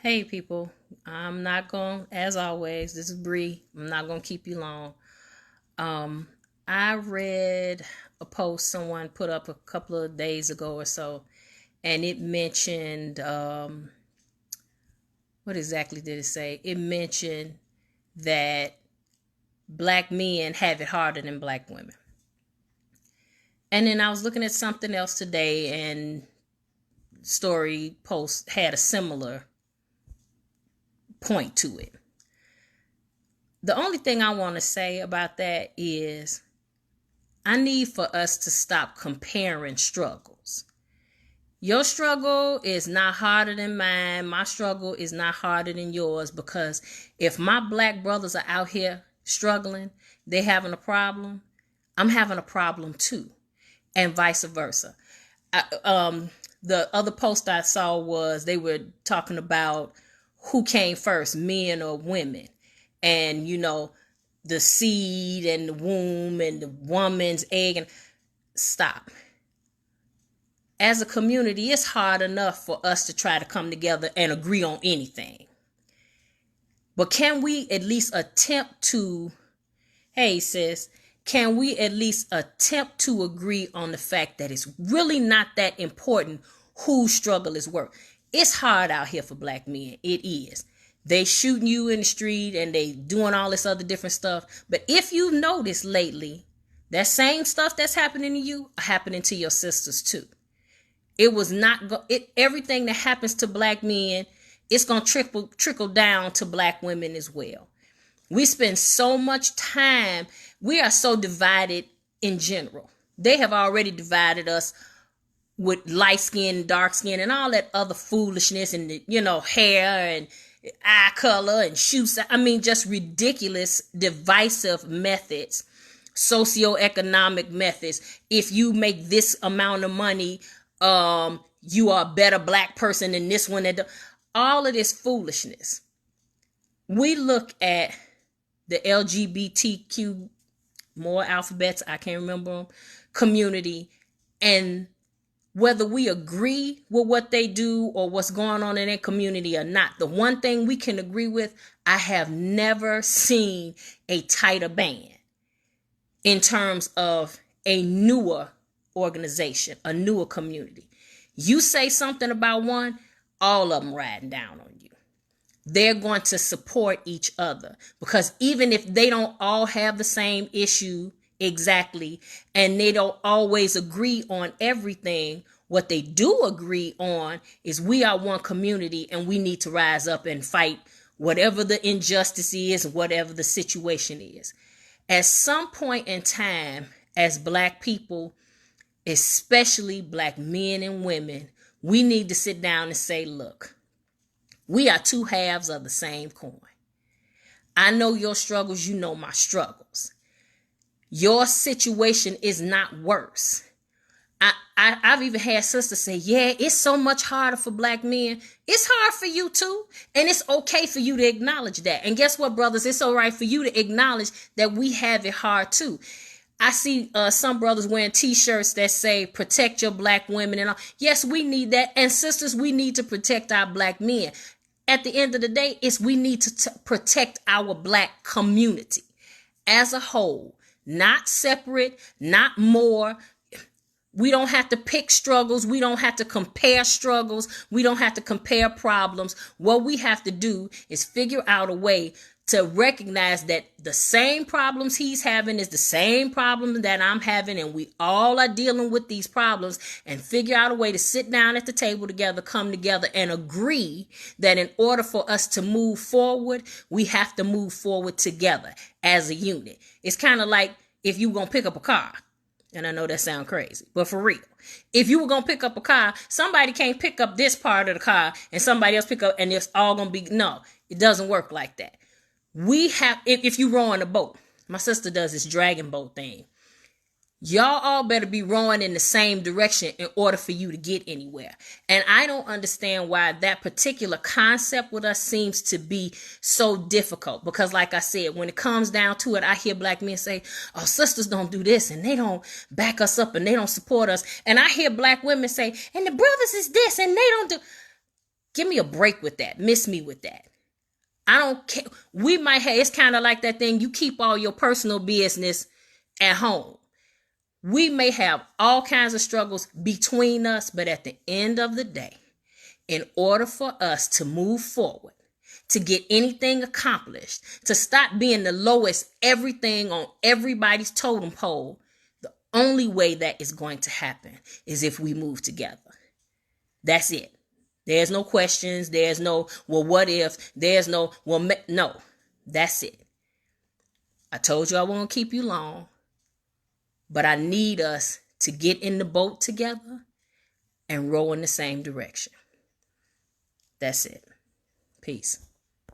Hey people, I'm not going, as always, this is Bree. I'm not going to keep you long. Um, I read a post someone put up a couple of days ago or so, and it mentioned, what exactly did it say? It mentioned that black men have it harder than black women. And then I was looking at something else today, and story post had a similar point to it. The only thing I want to say about that is I need for us to stop comparing struggles. Your struggle is not harder than mine. My struggle is not harder than yours, because if my black brothers are out here struggling, they having a problem, I'm having a problem too, and vice versa. The other post I saw was they were talking about who came first, men or women. And, the seed and the womb and the woman's egg. And stop. As a community, it's hard enough for us to try to come together and agree on anything. But can we at least attempt to, hey sis, can we at least attempt to agree on the fact that it's really not that important whose struggle is worth? It's hard out here for black men. It is. They shooting you in the street and they doing all this other different stuff. But if you've noticed lately, that same stuff that's happening to you are happening to your sisters too. It was not everything that happens to black men, it's gonna trickle down to black women as well. We spend so much time. We are so divided in general. They have already divided us with light skin, dark skin, and all that other foolishness, and hair and eye color and shoes. I mean, just ridiculous, divisive methods, socioeconomic methods. If you make this amount of money, you are a better black person than this one. All of this foolishness. We look at the LGBTQ, more alphabets, I can't remember them, community, and whether we agree with what they do or what's going on in their community or not, the one thing we can agree with, I have never seen a tighter band in terms of a newer organization, a newer community. You say something about one, all of them riding down on you. They're going to support each other, because even if they don't all have the same issue exactly, and they don't always agree on everything, what they do agree on is we are one community and we need to rise up and fight whatever the injustice is, whatever the situation is. At some point in time, as black people, especially black men and women, we need to sit down and say, look, we are two halves of the same coin. I know your struggles, you know my struggles. Your situation is not worse. I've even had sisters say, yeah, it's so much harder for black men. It's hard for you too. And it's okay for you to acknowledge that. And guess what, brothers? It's all right for you to acknowledge that we have it hard too. I see some brothers wearing t-shirts that say protect your black women and all. Yes, we need that. And sisters, we need to protect our black men. At the end of the day, we need to protect our black community as a whole, not separate, not more. We don't have to pick struggles. We don't have to compare struggles. We don't have to compare problems. What we have to do is figure out a way to recognize that the same problems he's having is the same problem that I'm having, and we all are dealing with these problems, and figure out a way to sit down at the table together, come together, and agree that in order for us to move forward, we have to move forward together as a unit. It's kind of like if you were going to pick up a car. And I know that sounds crazy, but for real, if you were going to pick up a car, somebody can't pick up this part of the car and somebody else pick up, and it's all going to be, no, it doesn't work like that. We have, if you row in a boat, my sister does this dragon boat thing. Y'all all better be rowing in the same direction in order for you to get anywhere. And I don't understand why that particular concept with us seems to be so difficult. Because like I said, when it comes down to it, I hear black men say, oh, sisters don't do this, and they don't back us up, and they don't support us. And I hear black women say, and the brothers is this, and they don't do. Give me a break with that. Miss me with that. I don't care. We might have, it's kind of like that thing, you keep all your personal business at home. We may have all kinds of struggles between us, but at the end of the day, in order for us to move forward, to get anything accomplished, to stop being the lowest everything on everybody's totem pole, the only way that is going to happen is if we move together. That's it. There's no questions. There's no, well, what if? There's no, well, no. That's it. I told you I won't keep you long, but I need us to get in the boat together and row in the same direction. That's it. Peace.